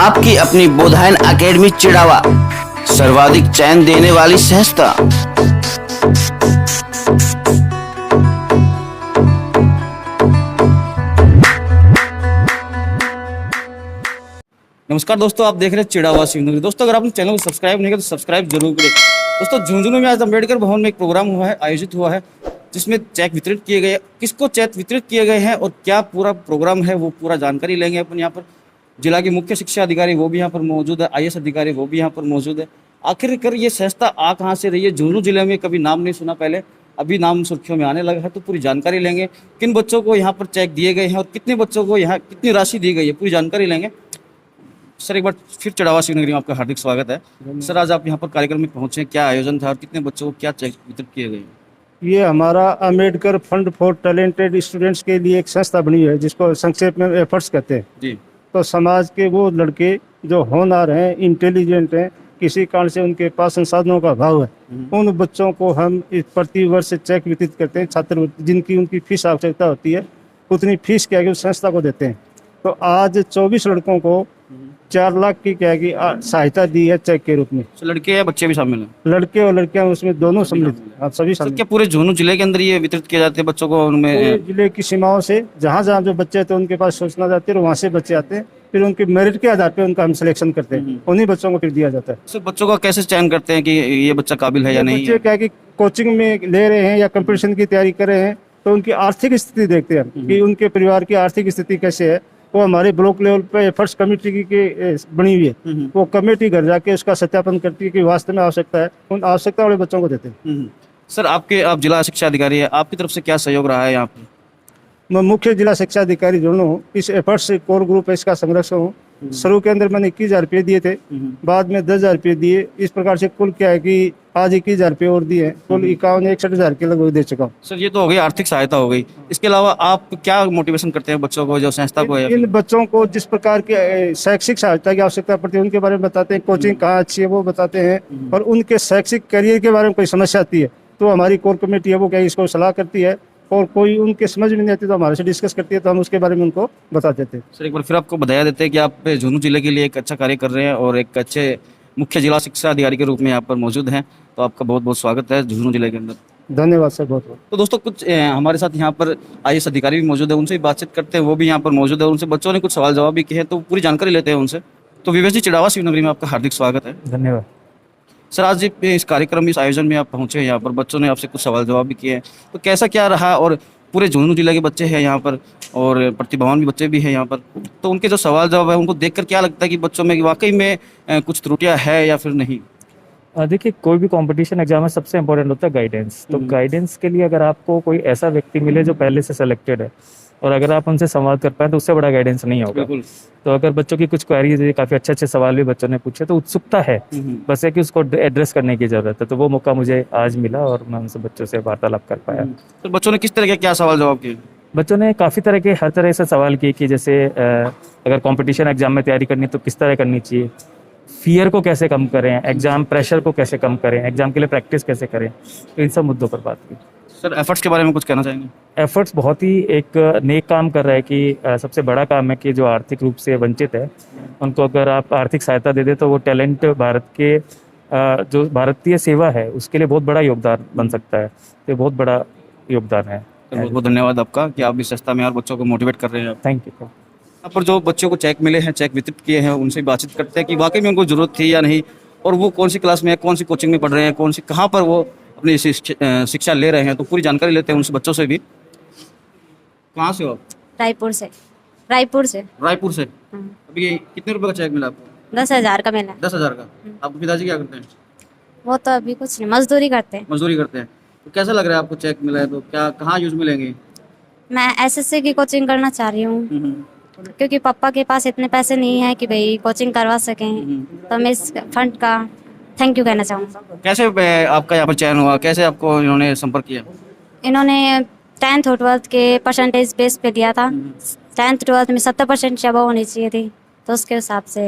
आपकी अपनी बोधायन एकेडमी चिड़ावा, सर्वाधिक चयन देने वाली संस्था। नमस्कार दोस्तों, आप देख रहे हैं चिड़ावा शिवनगरी। दोस्तों, अगर आपने चैनल को सब्सक्राइब नहीं किया तो सब्सक्राइब जरूर करें। दोस्तों, झुंझुनू में आज अम्बेडकर भवन में एक प्रोग्राम हुआ है, आयोजित हुआ है, जिसमें चेक वितरित किए गए। किसको चेक वितरित किए गए हैं और क्या पूरा प्रोग्राम है, वो पूरा जानकारी लेंगे अपन यहाँ पर। जिला के मुख्य शिक्षा अधिकारी वो भी यहाँ पर मौजूद है, IAS अधिकारी वो भी यहाँ पर मौजूद है। आखिरकार ये संस्था आ कहाँ से रही है? झुंझुनू जिले में कभी नाम नहीं सुना पहले, अभी नाम सुर्खियों में आने लगा है। तो पूरी जानकारी लेंगे, किन बच्चों को यहाँ पर चेक दिए गए हैं और कितने बच्चों को यहाँ कितनी राशि दी गई है, पूरी जानकारी लेंगे। सर, एक बार फिर चिड़ावा शिवनगरी में आपका हार्दिक स्वागत है। सर, आज आप यहाँ पर कार्यक्रम में पहुंचे, क्या आयोजन था और कितने बच्चों को क्या चेक वितरित किए गए? ये हमारा Ambedkar fund for talented students के लिए एक संस्था बनी है, जिसको संक्षेप में एफर्ट्स कहते हैं जी। तो समाज के वो लड़के जो होनहार हैं, इंटेलिजेंट हैं, किसी कारण से उनके पास संसाधनों का अभाव है, उन बच्चों को हम इस प्रति वर्ष चेक वितरित करते हैं। छात्रवृत्ति जिनकी उनकी फीस आवश्यकता होती है, उतनी फीस क्या है उस संस्था को देते हैं। तो आज 24 लड़कों को 4 लाख की क्या की सहायता दी है चेक के रूप में। तो लड़के या बच्चे भी शामिल हैं? लड़के और लड़कियां उसमें दोनों सम्मिलित हैं, सभी सर, शामिल। क्या पूरे झुंझुनू जिले के अंदर ये वितरित किए जाते हैं बच्चों को? पूरे उनमें जिले की सीमाओं से जहाँ जहाँ जो बच्चे थे उनके पास सूचना जाती है और वहाँ से बच्चे आते हैं, फिर उनके मेरिट के आधार पे उनका हम सिलेक्शन करते हैं, उन्हीं बच्चों को फिर दिया जाता है। सर, बच्चों का कैसे चयन करते हैं कि ये बच्चा काबिल है या नहीं बच्चे है? क्या कि कोचिंग में ले रहे हैं या कंपटीशन की तैयारी कर रहे हैं, तो उनकी आर्थिक स्थिति देखते हैं कि उनके परिवार की आर्थिक स्थिति कैसे है। वो हमारे ब्लॉक लेवल पे एफर्ट्स कमेटी की बनी हुई है, वो कमेटी घर जाके उसका सत्यापन करती है कि वास्तव में आवश्यकता है, उन आवश्यकता वाले बच्चों को देते हैं। सर, आप जिला शिक्षा अधिकारी है, आपकी तरफ से क्या सहयोग रहा है यहाँ पे? मैं मुख्य जिला शिक्षा अधिकारी दोनों हूँ। इस एफर्ट्स कोर ग्रुप है, इसका संरक्षक हूँ। शुरू के अंदर मैंने 21,000 रुपये दिए थे, बाद में 10,000 रुपये दिए। इस प्रकार से कुल क्या है कि आज 21,000 रुपये और दिए हैं, कुल 61-61,000 के लगभग दे चुका हूँ। सर, ये तो हो गई आर्थिक सहायता हो गई। इसके अलावा आप क्या मोटिवेशन करते हैं बच्चों को, जो संस्था को है? इन बच्चों को जिस प्रकार के शैक्षिक सहायता की आवश्यकता पड़ती है उनके बारे में बताते हैं, कोचिंग कहाँ अच्छी है वो बताते हैं, और उनके शैक्षिक करियर के बारे में कोई समस्या आती है तो हमारी कोर कमेटी है वो क्या इसको सलाह करती है, और कोई उनके समझ में नहीं आती तो हमारे से डिस्कस करती है, तो हम उसके बारे में उनको बता देते हैं। सर, एक बार फिर आपको बधाई देते हैं कि आप झुंझुनू जिले के लिए एक अच्छा कार्य कर रहे हैं और एक अच्छे मुख्य जिला शिक्षा अधिकारी के रूप में यहाँ पर मौजूद हैं। तो आपका बहुत बहुत स्वागत है झुंझुनू जिले के अंदर। धन्यवाद सर, बहुत बहुत। तो दोस्तों, कुछ हमारे साथ यहाँ पर IAS अधिकारी भी मौजूद है, उनसे भी बातचीत करते हैं, वो भी यहाँ पर मौजूद है। उनसे बच्चों ने कुछ सवाल जवाब भी किए हैं, तो पूरी जानकारी लेते हैं उनसे। तो विवेक जी, चिड़ावा शिवनगरी में आपका हार्दिक स्वागत है। धन्यवाद सर, आज इस कार्यक्रम में, इस आयोजन में आप पहुँचे हैं, यहाँ पर बच्चों ने आपसे कुछ सवाल जवाब भी किए हैं, तो कैसा क्या रहा? और पूरे झुंझुनू जिले के बच्चे हैं यहाँ पर और प्रतिभावान भी बच्चे भी हैं यहाँ पर, तो उनके जो सवाल जवाब है उनको देखकर क्या लगता है कि बच्चों में वाकई में कुछ त्रुटियां है या फिर नहीं? देखिए, कोई भी कंपटीशन एग्जाम में सबसे इम्पोर्टेंट होता है गाइडेंस। तो गाइडेंस के लिए अगर आपको कोई ऐसा व्यक्ति मिले जो पहले से सिलेक्टेड है और अगर आप उनसे संवाद कर पाए तो उससे बड़ा गाइडेंस नहीं होगा। बिल्कुल। तो अगर बच्चों की कुछ क्वेरीज है, काफ़ी अच्छे अच्छे सवाल भी बच्चों ने पूछे, तो उत्सुकता है, बस है कि उसको एड्रेस करने की ज़रूरत है। तो वो मौका मुझे आज मिला और मैं उनसे बच्चों से वार्तालाप कर पाया। तो बच्चों ने किस तरह के क्या सवाल जवाब किए? बच्चों ने काफ़ी तरह के, हर तरह से सवाल किए कि जैसे अगर कंपटीशन एग्जाम में तैयारी करनी तो किस तरह करनी चाहिए, फियर को कैसे कम करें, एग्जाम प्रेशर को कैसे कम करें, एग्जाम के लिए प्रैक्टिस कैसे करें, तो इन सब मुद्दों पर बात की। सर, एफर्ट्स के बारे में कुछ कहना चाहेंगे? एफर्ट्स बहुत ही एक नेक काम कर रहा है कि सबसे बड़ा काम है कि जो आर्थिक रूप से वंचित है उनको अगर आप आर्थिक सहायता दे दे तो वो टैलेंट भारत के जो भारतीय सेवा है उसके लिए बहुत बड़ा योगदान बन सकता है। तो बहुत बड़ा योगदान है। बहुत बहुत धन्यवाद आपका कि आप इस संस्था में और बच्चों को मोटिवेट कर रहे हैं। Thank you. यहाँ पर जो बच्चों को चेक मिले हैं, चेक वितरित किए हैं, उनसे बातचीत करते हैं कि वाकई में उनको जरूरत थी या नहीं, और वो कौन सी क्लास में है, कौन सी कोचिंग में पढ़ रहे हैं, कौन सी कहाँ पर वो अपनी शिक्षा ले रहे हैं। तो पूरी जानकारी लेते हैं उनसे बच्चों से भी। कहाँ से हो? रायपुर से। रायपुर से। रायपुर से। अभी कितने रुपए का चेक मिला आपको? 10,000 का मिला। 10,000 का। आपके पिताजी क्या करते हैं? वो तो अभी कुछ नहीं, मजदूरी करते हैं। मजदूरी करते हैं। तो कैसा लग रहा है आपको चेक मिला है? तो क्या कहाँ यूज मिलेंगे? मैं SSC की कोचिंग करना चाह रही हूँ, क्योंकि पापा के पास इतने पैसे नहीं है कि भाई कोचिंग करवा सकें, तो मैं इस फंड का थैंक यू कहना चाहूँगा। कैसे आपका यहाँ पर चयन हुआ? कैसे आपको इन्होंने संपर्क किया? इन्होंने 10th और 12th के परसेंटेज बेस पे दिया था। 10th 12th में 70% से अबव होनी चाहिए थी, तो उसके हिसाब से।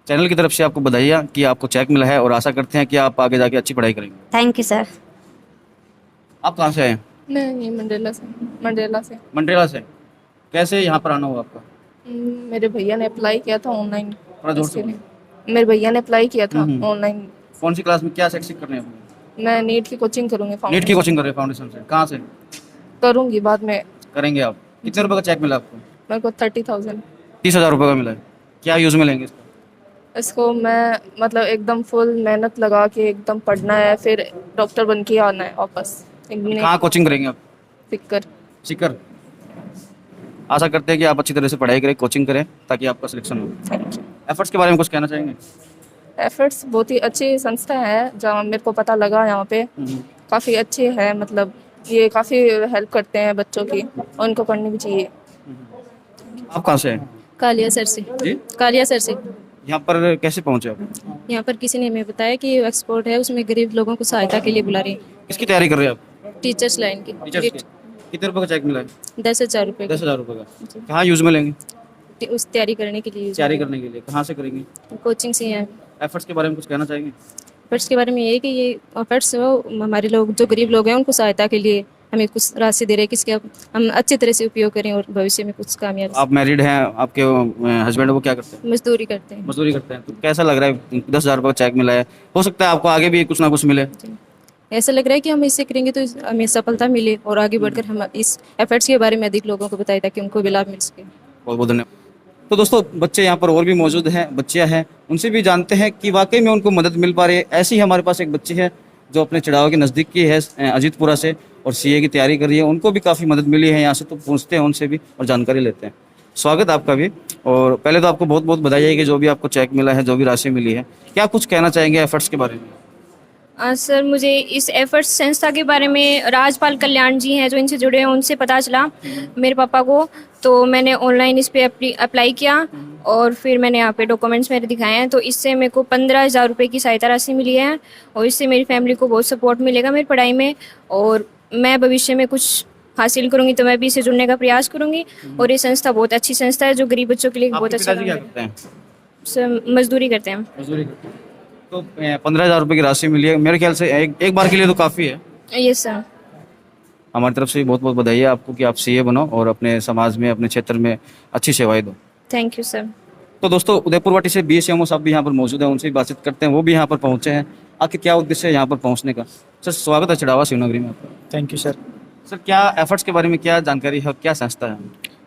चैनल की तरफ से आपको बधाई कि आपको चेक मिला है और आशा करते हैं कि आप आगे जाके अच्छी पढ़ाई करेंगे। Thank you sir. आप कहाँ से आए? नहीं, मंडेला से। मंडेला से। कैसे यहाँ पर आना हुआ आपका? मेरे भैया ने अप्लाई किया था ऑनलाइन। थोड़ा जोर इसके से लिए मेरे भैया ने अप्लाई किया था ऑनलाइन। कौन सी क्लास में क्या सेक्शन करने हैं? मैं नीट की कोचिंग करूँगी, नीट की कोचिंग कर रहे हैं फाउंडेशन से, कहाँ से करूँगी बाद में। करेंगे आप? कितने रुपए का चेक मिला आपको? मेरे को 30,000। 30,000 रुपये का मिला है। क्या यूज़ में लेंगे इसको? इसको मैं मतलब एकदम फुल मेहनत लगा के एकदम पढ़ना है, फिर डॉक्टर बन के आना है वापस। कहाँ कोचिंग करेंगे आप? फिक्र सीकर। आशा करते हैं कि आप अच्छी तरह से पढ़ाई करें, कोचिंग करें, ताकि आपका सिलेक्शन हो। एफर्ट्स के बारे में कुछ कहना चाहेंगे? एफर्ट्स बहुत ही अच्छी संस्था है, जहाँ मेरे को पता लगा यहाँ पे काफ़ी अच्छे हैं, मतलब ये काफ़ी हेल्प करते हैं बच्चों की, और उनको करनी भी चाहिए। आप कहाँ से हैं? कालिया सर से। जी? कालिया सर से। यहाँ पर कैसे पहुँचे आप? यहाँ पर किसी ने हमें बताया कि एक्सपोर्ट है, उसमें गरीब लोगों को सहायता के लिए बुला रही है। किसकी तैयारी कर रहे हैं आप? टीचर्स लाइन की। टीचर्स की। कितने रुपए का चेक मिला है? 10,000 रुपये 10,000 रुपये का। कहाँ यूज़ में लेंगे? की उस तैयारी करने के लिए। तैयारी करने के लिए कहाँ से करेंगे? कोचिंग से हैं। एफर्ट्स के बारे में कुछ कहना चाहेंगे? एफर्ट्स के बारे में ये है कि ये एफर्ट्स वो हमारे लोग जो गरीब लोग हैं उनको सहायता के लिए हमें कुछ राशि दे रहे हैं, किसके हम अच्छी तरह से उपयोग करें और भविष्य में कुछ कामयाब। आप मैरिड हैं, आपके हस्बैंड वो क्या करते हैं? मजदूरी करते हैं। मजदूरी करते हैं। तो कैसा लग रहा है? 10,000 रुपये का चेक मिला है, हो सकता है आपको आगे भी कुछ ना कुछ मिले। ऐसा लग रहा है कि हम इससे करेंगे तो हमें सफलता मिले और आगे बढ़कर हम इस एफर्ट्स के बारे में अधिक लोगों को बताएं ताकि उनको भी लाभ मिल सके। बहुत बहुत धन्यवाद। तो दोस्तों, बच्चे यहाँ पर और भी मौजूद हैं, बच्चियाँ हैं, उनसे भी जानते हैं कि वाकई में उनको मदद मिल पा रही है। ऐसी ही हमारे पास एक बच्ची है जो अपने चिड़ावा के नज़दीक की है, अजीतपुरा से, और सीए की तैयारी कर रही है। उनको भी काफ़ी मदद मिली है यहाँ से, तो पूछते हैं उनसे भी और जानकारी लेते हैं। स्वागत आपका भी। और पहले तो आपको बहुत बहुत बधाई है कि जो भी आपको चेक मिला है, जो भी राशि मिली है। क्या कुछ कहना चाहेंगे एफर्ट्स के बारे में? सर, मुझे इस एफर्ट्स संस्था के बारे में राजपाल कल्याण जी हैं जो इनसे जुड़े हैं, उनसे पता चला मेरे पापा को, तो मैंने ऑनलाइन इस पे अप्लाई किया और फिर मैंने यहाँ पे डॉक्यूमेंट्स मेरे दिखाए हैं। तो इससे मेरे को 15,000 रुपये की सहायता राशि मिली है और इससे मेरी फैमिली को बहुत सपोर्ट मिलेगा मेरी पढ़ाई में, और मैं भविष्य में कुछ हासिल करूँगी तो मैं भी इससे जुड़ने का प्रयास करूँगी। और ये संस्था बहुत अच्छी संस्था है जो गरीब बच्चों के लिए बहुत अच्छा पिताजी क्या करते हैं? सर, मजदूरी करते हैं। मजदूरी करते हैं। तो 15,000 रुपये की राशि मिली है, मेरे ख्याल से एक बार के लिए तो काफ़ी है। Yes sir. हमारी तरफ से बहुत बहुत बधाई है आपको कि आप सीए बनो और अपने समाज में, अपने क्षेत्र में अच्छी सेवाएं दो। Thank you sir. तो दोस्तों, उदयपुर वाटी से BSMO साहब भी यहाँ पर मौजूद हैं, उनसे भी बातचीत करते हैं। वो भी यहाँ पर पहुँचे हैं। आखिर क्या उद्देश्य है यहाँ पर पहुँचने का? सर, स्वागत है चिड़ावा शिवनगरी में आपका। Thank you sir. सर, क्या एफर्ट्स के बारे में क्या जानकारी है, क्या संस्था है?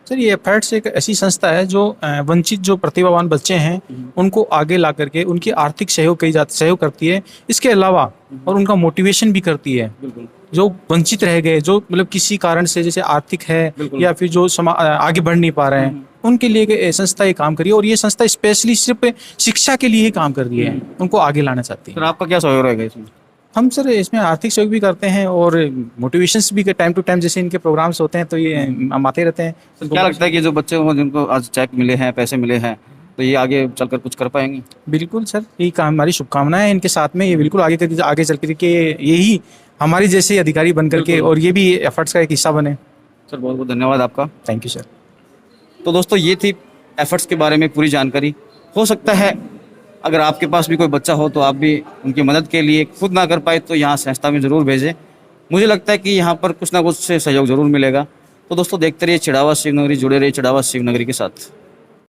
सर, ये एफर्ट्स एक ऐसी संस्था है जो वंचित जो प्रतिभावान बच्चे हैं उनको आगे ला करके उनकी आर्थिक सहयोग करती है। इसके अलावा और उनका मोटिवेशन भी करती है। बिल्कुल। जो वंचित रह गए, जो मतलब किसी कारण से जैसे आर्थिक है या फिर जो आगे बढ़ नहीं पा रहे हैं, उनके लिए ये संस्था ये काम कर रही है। और ये संस्था स्पेशली सिर्फ शिक्षा के लिए ही काम कर रही है, उनको आगे लाना चाहती है। सर, आपका क्या सहयोग रहेगा इसमें? हम सर इसमें आर्थिक सहयोग भी करते हैं और मोटिवेशंस भी टाइम टू टाइम, जैसे इनके प्रोग्राम्स होते हैं तो ये हम आते रहते हैं। सर, क्या लगता है कि जो बच्चे हो जिनको आज चेक मिले हैं, पैसे मिले हैं, तो ये आगे चलकर कुछ कर पाएंगे? बिल्कुल सर, यही हमारी शुभकामनाएं हैं इनके साथ में। ये बिल्कुल आगे चल करके यही हमारी जैसे अधिकारी बन करके और ये भी एफर्ट्स का एक हिस्सा बने। सर, बहुत बहुत धन्यवाद आपका। Thank you sir. तो दोस्तों, ये थी एफर्ट्स के बारे में पूरी जानकारी। हो सकता है अगर आपके पास भी कोई बच्चा हो तो आप भी उनकी मदद के लिए खुद ना कर पाए तो यहाँ संस्था में ज़रूर भेजें। मुझे लगता है कि यहाँ पर कुछ ना कुछ से सहयोग ज़रूर मिलेगा। तो दोस्तों, देखते रहिए चिड़ावा शिवनगरी, जुड़े रहिए चिड़ावा शिवनगरी के साथ।